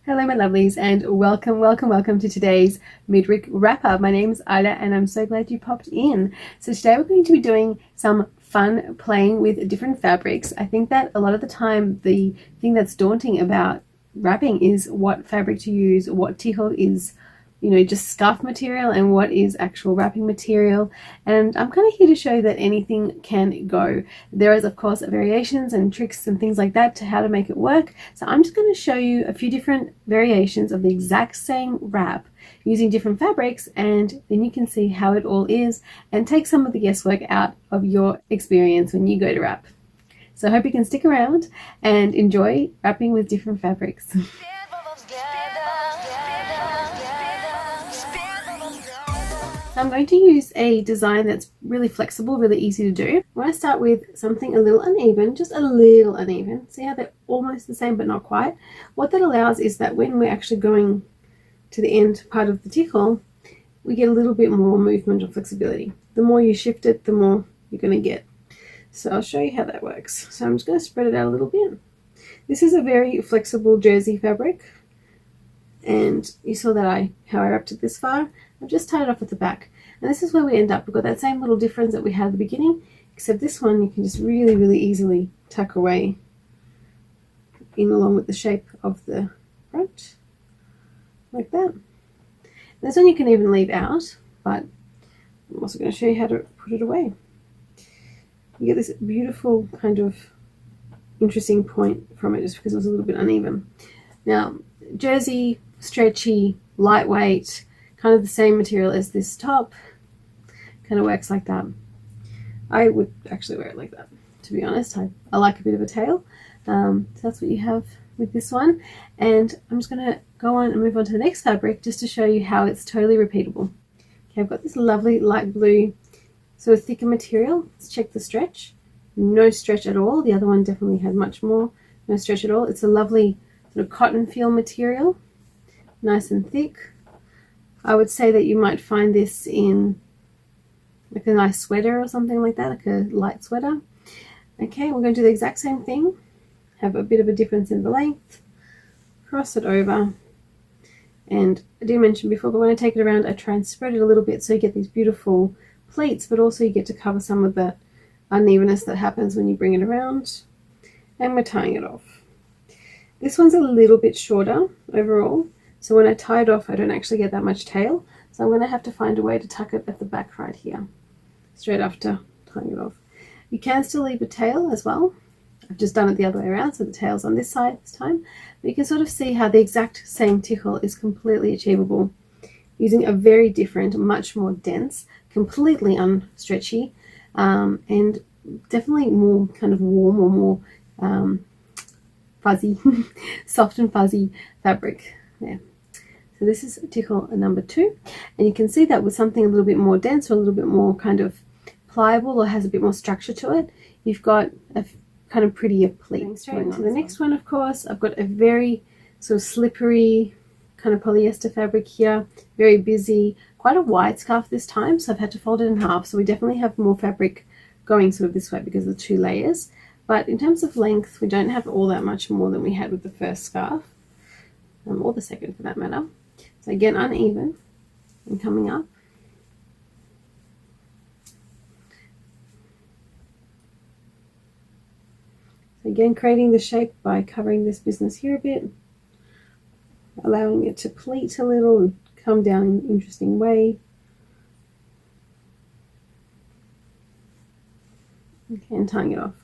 Hello my lovelies, and welcome to today's midweek wrap up. My name is Alya and I'm so glad you popped in. So today we're going to be doing some fun playing with different fabrics. I think that a lot of the time the thing that's daunting about wrapping is what fabric to use, what Tichel is, just scarf material and what is actual wrapping material. And I'm kind of here to show you that anything can go. There is of course variations and tricks and things like that to how to make it work. So I'm just going to show you a few different variations of the exact same wrap using different fabrics, and then you can see how it all is and take some of the guesswork out of your experience when you go to wrap. So I hope you can stick around and enjoy wrapping with different fabrics. So I'm going to use a design that's really flexible, really easy to do. I want to start with something a little uneven, just a little uneven. See how they're almost the same but not quite? What that allows is that when we're actually going to the end part of the tichel, we get a little bit more movement or flexibility. The more you shift it, the more you're going to get. So I'll show you how that works. So I'm just going to spread it out a little bit. This is a very flexible jersey fabric, and you saw that how I wrapped it this far. I've just tied it off at the back, and this is where we end up. We've got that same little difference that we had at the beginning, except this one you can just really easily tuck away in along with the shape of the front, like that. And this one you can even leave out, but I'm also going to show you how to put it away. You get this beautiful kind of interesting point from it just because it was a little bit uneven. Now, jersey, stretchy, lightweight, kind of the same material as this top, kind of works like that. I would actually wear it like that, to be honest. I like a bit of a tail, so that's what you have with this one. And I'm just going to go on and move on to the next fabric just to show you how it's totally repeatable. Okay, I've got this lovely light blue, sort of thicker material. Let's check the stretch. No stretch at all. The other one definitely had much more. No stretch at all. It's a lovely sort of cotton feel material, nice and thick. I would say that you might find this in like a nice sweater or something like that, like a light sweater. Okay, we're going to do the exact same thing. Have a bit of a difference in the length. Cross it over. And I did mention before, but when I take it around, I try and spread it a little bit so you get these beautiful pleats, but also you get to cover some of that unevenness that happens when you bring it around. And we're tying it off. This one's a little bit shorter overall, so when I tie it off I don't actually get that much tail, so I'm going to have to find a way to tuck it at the back right here, straight after tying it off. You can still leave a tail as well. I've just done it the other way around, so the tail's on this side this time, but you can sort of see how the exact same tichel is completely achievable using a very different, much more dense, completely unstretchy, and definitely more kind of warm or more fuzzy, soft and fuzzy fabric there. So this is tichel number 2, and you can see that with something a little bit more dense or a little bit more kind of pliable or has a bit more structure to it, you've got a kind of prettier pleat. Straight into the next one, of course, I've got a very sort of slippery kind of polyester fabric here, very busy, quite a wide scarf this time, so I've had to fold it in half, so we definitely have more fabric going sort of this way because of the 2 layers. But in terms of length, we don't have all that much more than we had with the first scarf, or the second for that matter. So again, uneven and coming up. So again, creating the shape by covering this business here a bit, allowing it to pleat a little and come down in an interesting way. Okay, and tying it off.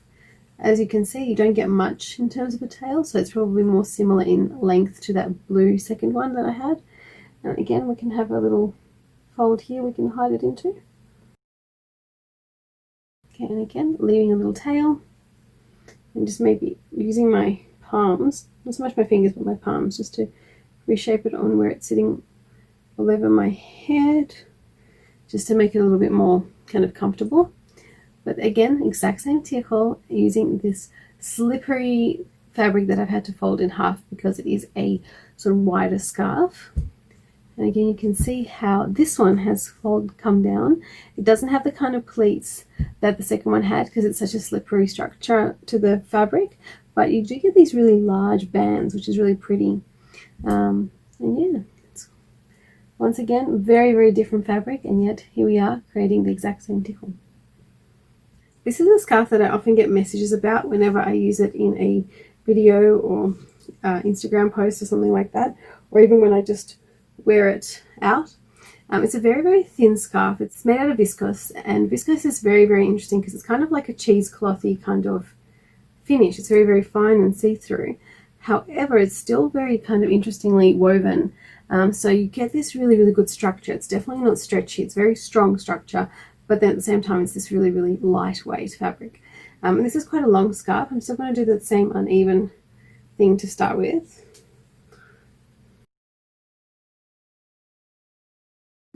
As you can see, you don't get much in terms of a tail, so it's probably more similar in length to that blue second one that I had. And again, we can have a little fold here we can hide it into. Okay, and again, leaving a little tail, and just maybe using my palms, not so much my fingers, but my palms, just to reshape it on where it's sitting all over my head, just to make it a little bit more kind of comfortable. But again, exact same tichel, using this slippery fabric that I've had to fold in half because it is a sort of wider scarf. And again, you can see how this one has come down. It doesn't have the kind of pleats that the second one had because it's such a slippery structure to the fabric, but you do get these really large bands, which is really pretty. And yeah, it's once again very, very different fabric, and yet here we are creating the exact same tickle. This is a scarf that I often get messages about whenever I use it in a video or Instagram post or something like that, or even when I just wear it out. It's a very, very thin scarf. It's made out of viscose, and viscose is very, very interesting because it's kind of like a cheeseclothy kind of finish. It's very, very fine and see-through. However, it's still very kind of interestingly woven. So you get this really, really good structure. It's definitely not stretchy. It's very strong structure, but then at the same time, it's this really, really lightweight fabric. And this is quite a long scarf. I'm still going to do that same uneven thing to start with.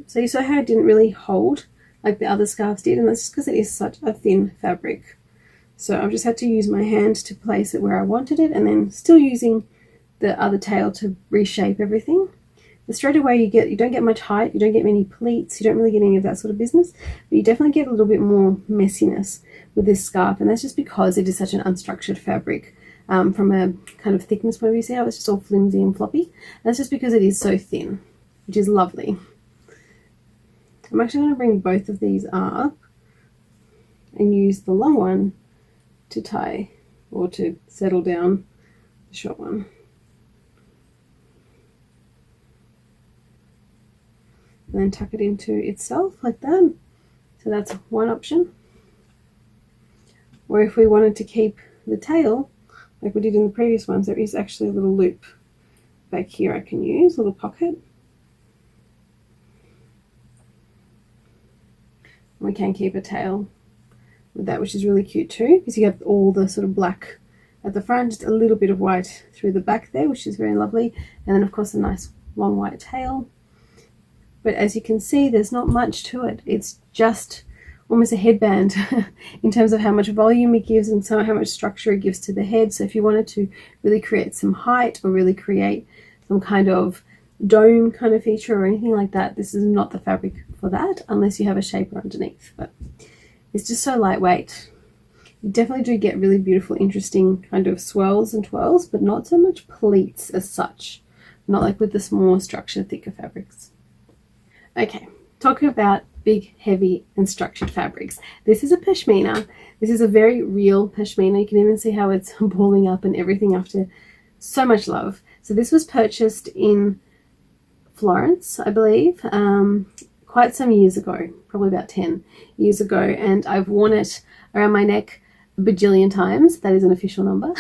So you saw how it didn't really hold like the other scarves did, and that's just because it is such a thin fabric. So I've just had to use my hand to place it where I wanted it, and then still using the other tail to reshape everything. But straight away you don't get much height, you don't get many pleats, you don't really get any of that sort of business, but you definitely get a little bit more messiness with this scarf, and that's just because it is such an unstructured fabric. From a kind of thickness point of view, see how it's just all flimsy and floppy? And that's just because it is so thin, which is lovely. I'm actually going to bring both of these up and use the long one to tie or to settle down the short one. And then tuck it into itself like that. So that's one option. Or if we wanted to keep the tail like we did in the previous ones, there is actually a little loop back here I can use, a little pocket. We can keep a tail with that, which is really cute too, because you have all the sort of black at the front, just a little bit of white through the back there, which is very lovely, and then of course a nice long white tail. But as you can see, there's not much to it. It's just almost a headband in terms of how much volume it gives and how much structure it gives to the head. So if you wanted to really create some height or really create some kind of dome kind of feature or anything like that, this is not the fabric for that, unless you have a shaper underneath. But it's just so lightweight. You definitely do get really beautiful, interesting kind of swirls and twirls, but not so much pleats as such. Not like with the more structured, thicker fabrics. Okay, talking about big, heavy, and structured fabrics. This is a pashmina. This is a very real pashmina. You can even see how it's balling up and everything after so much love. So this was purchased in Florence, I believe, quite some years ago, probably about 10 years ago, and I've worn it around my neck a bajillion times. That is an official number.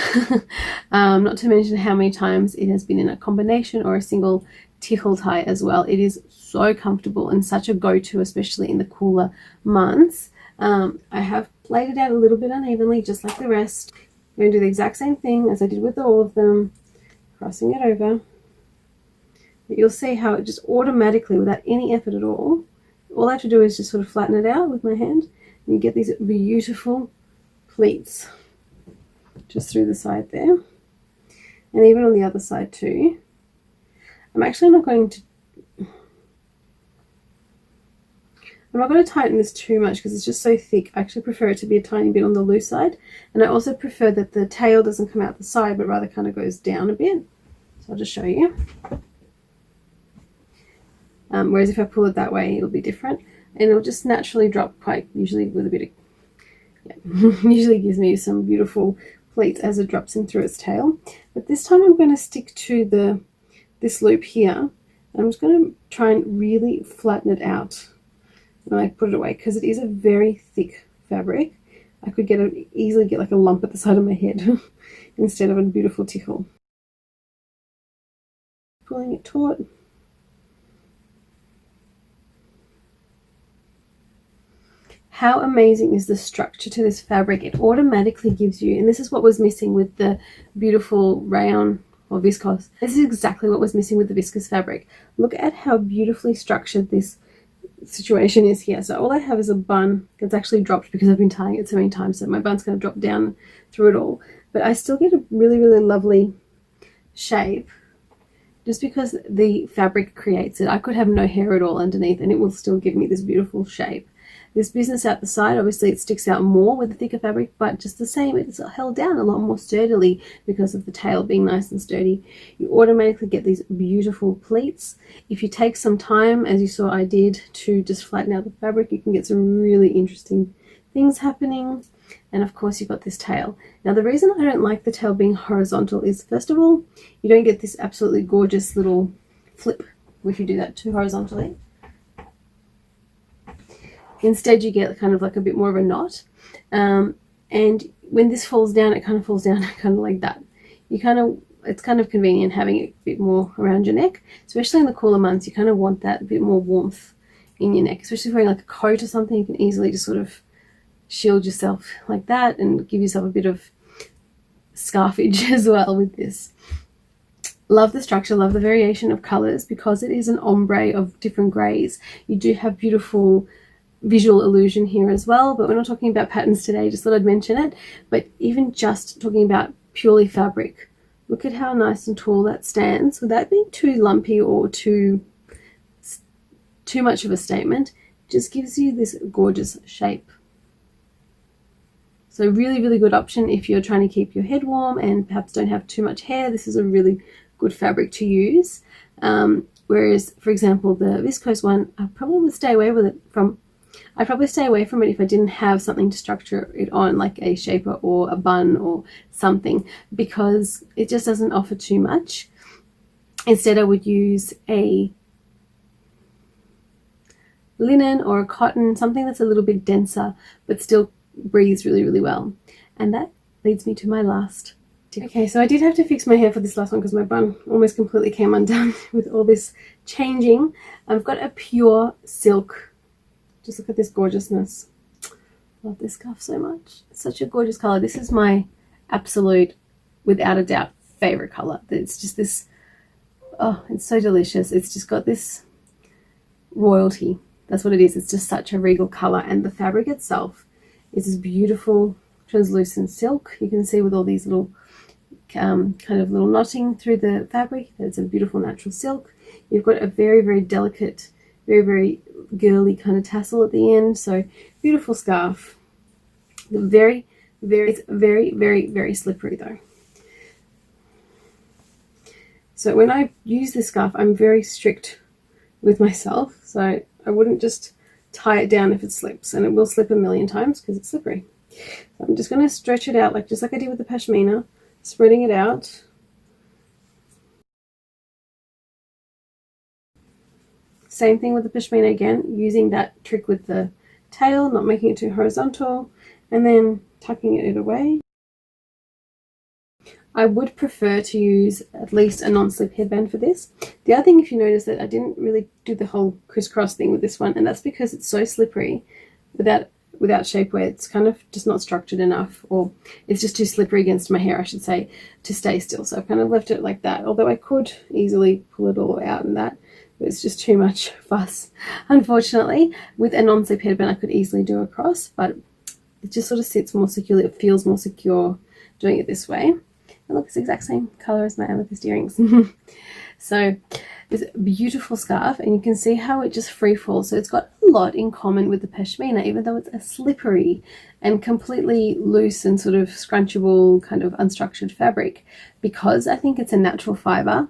Not to mention how many times it has been in a combination or a single Tichel tie as well. It is so comfortable and such a go-to, especially in the cooler months. I have laid it out a little bit unevenly, just like the rest. I'm going to do the exact same thing as I did with all of them, crossing it over. But you'll see how it just automatically, without any effort at all I have to do is just sort of flatten it out with my hand, and you get these beautiful pleats just through the side there, and even on the other side too. I'm actually not going to tighten this too much because it's just so thick. I actually prefer it to be a tiny bit on the loose side, and I also prefer that the tail doesn't come out the side but rather kind of goes down a bit. So I'll just show you. Whereas if I pull it that way, it'll be different, and it'll just naturally drop quite usually with a bit of, usually gives me some beautiful pleats as it drops in through its tail. But this time I'm going to stick to this loop here, and I'm just going to try and really flatten it out when I put it away, because it is a very thick fabric. I could easily get like a lump at the side of my head instead of a beautiful tickle. Pulling it taut. How amazing is the structure to this fabric? It automatically gives you, and this is what was missing with the beautiful rayon or viscose. This is exactly what was missing with the viscose fabric. Look at how beautifully structured this situation is here. So all I have is a bun that's actually dropped because I've been tying it so many times, so my bun's going to drop down through it all. But I still get a really, really lovely shape just because the fabric creates it. I could have no hair at all underneath and it will still give me this beautiful shape. this business out the side. Obviously it sticks out more with the thicker fabric, but just the same, it's held down a lot more sturdily because of the tail being nice and sturdy. You automatically get these beautiful pleats. If you take some time, as you saw I did, to just flatten out the fabric, you can get some really interesting things happening. And of course you've got this tail. Now the reason I don't like the tail being horizontal is, first of all, you don't get this absolutely gorgeous little flip if you do that too horizontally. Instead you get kind of like a bit more of a knot, and when this falls down, it kind of falls down kind of like that. It's kind of convenient having it a bit more around your neck, especially in the cooler months. You kind of want that bit more warmth in your neck, especially if you're wearing like a coat or something. You can easily just sort of shield yourself like that and give yourself a bit of scarfage as well with this. Love the structure, love the variation of colors. Because it is an ombre of different grays, you do have beautiful visual illusion here as well, but we're not talking about patterns today, just thought I'd mention it. But even just talking about purely fabric, look at how nice and tall that stands without being too lumpy or too much of a statement. It just gives you this gorgeous shape. So really, really good option if you're trying to keep your head warm and perhaps don't have too much hair. This is a really good fabric to use. Whereas, for example, the viscose one, I probably would stay away with it from. I'd probably stay away from it if I didn't have something to structure it on, like a shaper or a bun or something, because it just doesn't offer too much. Instead, I would use a linen or a cotton, something that's a little bit denser but still breathes really, really well. And that leads me to my last tip. Okay, so I did have to fix my hair for this last one because my bun almost completely came undone with all this changing. I've got a pure silk. Just look at this gorgeousness. Love this scarf so much. It's such a gorgeous color. This is my absolute, without a doubt, favorite color. It's just this, oh, it's so delicious. It's just got this royalty. That's what it is. It's just such a regal color. And the fabric itself is this beautiful translucent silk. You can see with all these little kind of little knotting through the fabric. It's a beautiful natural silk. You've got a very, very delicate, very, very girly kind of tassel at the end. So beautiful scarf. It's very, very slippery though. So when I use this scarf, I'm very strict with myself. So I wouldn't just tie it down if it slips, and it will slip a million times because it's slippery. So I'm just going to stretch it out just like I did with the pashmina, spreading it out. Same thing with the pashmina again, using that trick with the tail, not making it too horizontal, and then tucking it away. I would prefer to use at least a non-slip headband for this. The other thing, if you notice, that I didn't really do the whole crisscross thing with this one, and that's because it's so slippery without shapewear. It's kind of just not structured enough, or it's just too slippery against my hair, I should say, to stay still. So I've kind of left it like that, although I could easily pull it all out and that. It's just too much fuss. Unfortunately, with a non-slip headband, I could easily do a cross, but it just sort of sits more securely. It feels more secure doing it this way. And look, it's the exact same color as my amethyst earrings. So this beautiful scarf, and you can see how it just free falls. So it's got a lot in common with the pashmina, even though it's a slippery and completely loose and sort of scrunchable kind of unstructured fabric, because I think it's a natural fiber.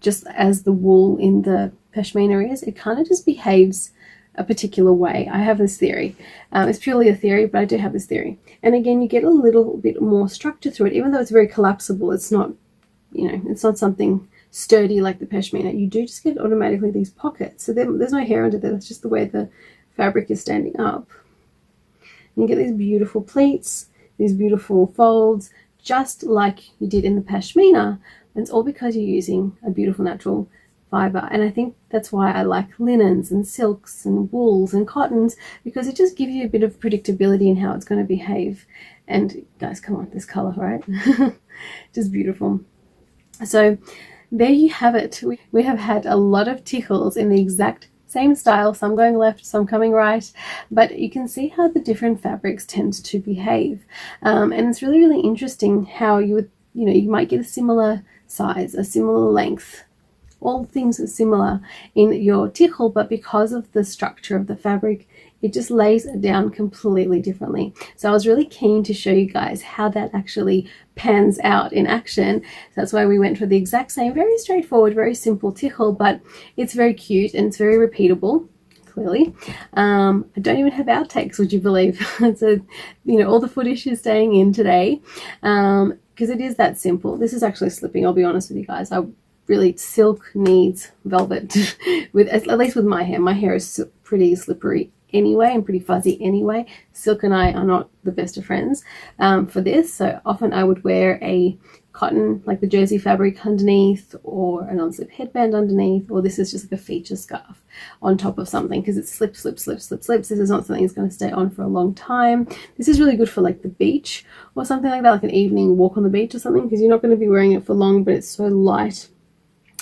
Just as the wool in the pashmina is, it kind of just behaves a particular way. I have this theory. It's purely a theory, but I do have this theory. And again, you get a little bit more structure through it, even though it's very collapsible. It's not, it's not something sturdy like the pashmina. You do just get automatically these pockets. So there's no hair under there. That's just the way the fabric is standing up. And you get these beautiful pleats, these beautiful folds, just like you did in the pashmina. And it's all because you're using a beautiful natural fiber. And I think that's why I like linens and silks and wools and cottons, because it just gives you a bit of predictability in how it's going to behave. And guys, come on, this color, right? Just beautiful. So there you have it. We have had a lot of Tichels in the exact same style, some going left, some coming right, but you can see how the different fabrics tend to behave. And it's really, really interesting how you would, you might get a similar size, a similar length, all things similar in your Tichel, but because of the structure of the fabric, it just lays down completely differently. So I was really keen to show you guys how that actually pans out in action. So that's why we went for the exact same, very straightforward, very simple Tichel, but it's very cute and it's very repeatable. Clearly, I don't even have outtakes, would you believe? So, you know, all the footage is staying in today, because it is that simple. This is actually slipping, I'll be honest with you guys. Silk needs velvet, with at least with my hair. My hair is pretty slippery anyway and pretty fuzzy anyway. Silk and I are not the best of friends for this, so often I would wear a cotton, like the jersey fabric underneath, or a non-slip headband underneath, or this is just like a feature scarf on top of something, because it slips. This is not something that's going to stay on for a long time. This is really good for like the beach or something like that, like an evening walk on the beach or something, because you're not going to be wearing it for long, but it's so light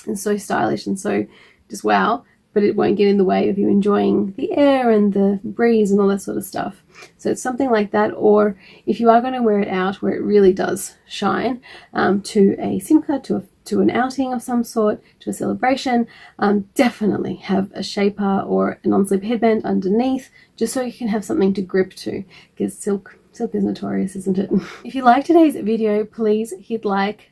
and so stylish and so just wow, but it won't get in the way of you enjoying the air and the breeze and all that sort of stuff. So it's something like that, or if you are going to wear it out where it really does shine, to a simka, to an outing of some sort, to a celebration, definitely have a shaper or a non-slip headband underneath, just so you can have something to grip to, because silk is notorious, isn't it? If you like today's video, please hit like.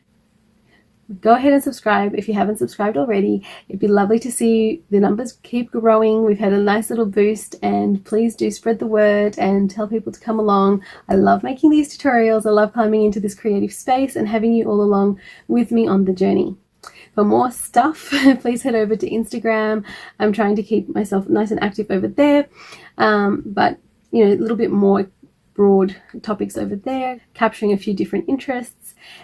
Go ahead and subscribe if you haven't subscribed already. It'd be lovely to see the numbers keep growing. We've had a nice little boost, and please do spread the word and tell people to come along. I love making these tutorials. I love climbing into this creative space and having you all along with me on the journey. For more stuff, please head over to Instagram. I'm trying to keep myself nice and active over there, but you know, a little bit more broad topics over there, capturing a few different interests.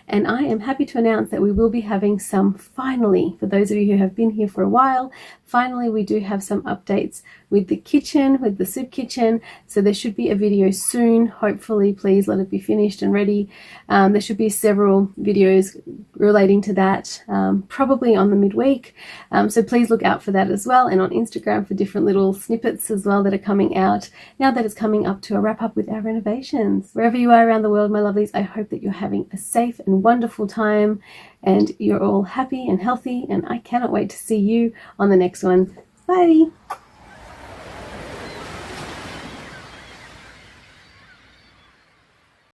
And I am happy to announce that we will be having some, finally, for those of you who have been here for a while, finally we do have some updates with the kitchen, with the soup kitchen. So there should be a video soon. Hopefully, please let it be finished and ready. There should be several videos relating to that, probably on the midweek. So please look out for that as well, and on Instagram for different little snippets as well that are coming out now that it's coming up to a wrap up with our renovations. Wherever you are around the world, my lovelies, I hope that you're having a safe and wonderful time and you're all happy and healthy, and I cannot wait to see you on the next one. Bye!